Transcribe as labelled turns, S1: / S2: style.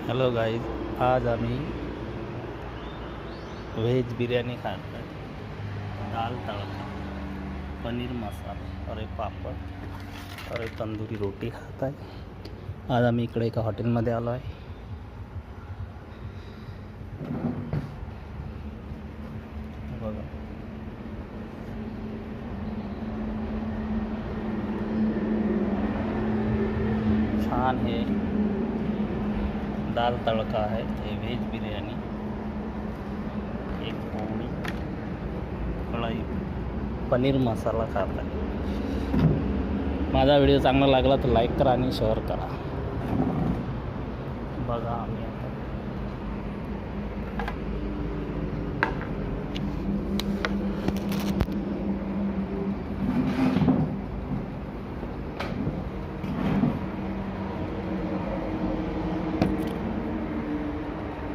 S1: Hello guys, आज आम्ही veg biryani खात आहे. दाल तड़का, पनीर मसाला और एक पापड और एक तंदुरी रोटी खात आहे. आज आम्ही इकडे एका हॉटेलमध्ये आलो आहे. बघा, छान हे दाल तड़का आहे, हे व्हेज बिर्याणी, एक पोळी, कढाई, पनीर मसाला खात आहे. माझा व्हिडिओ चांगला लागला तर लाईक करा आणि शेअर करा. बघा आम्ही आता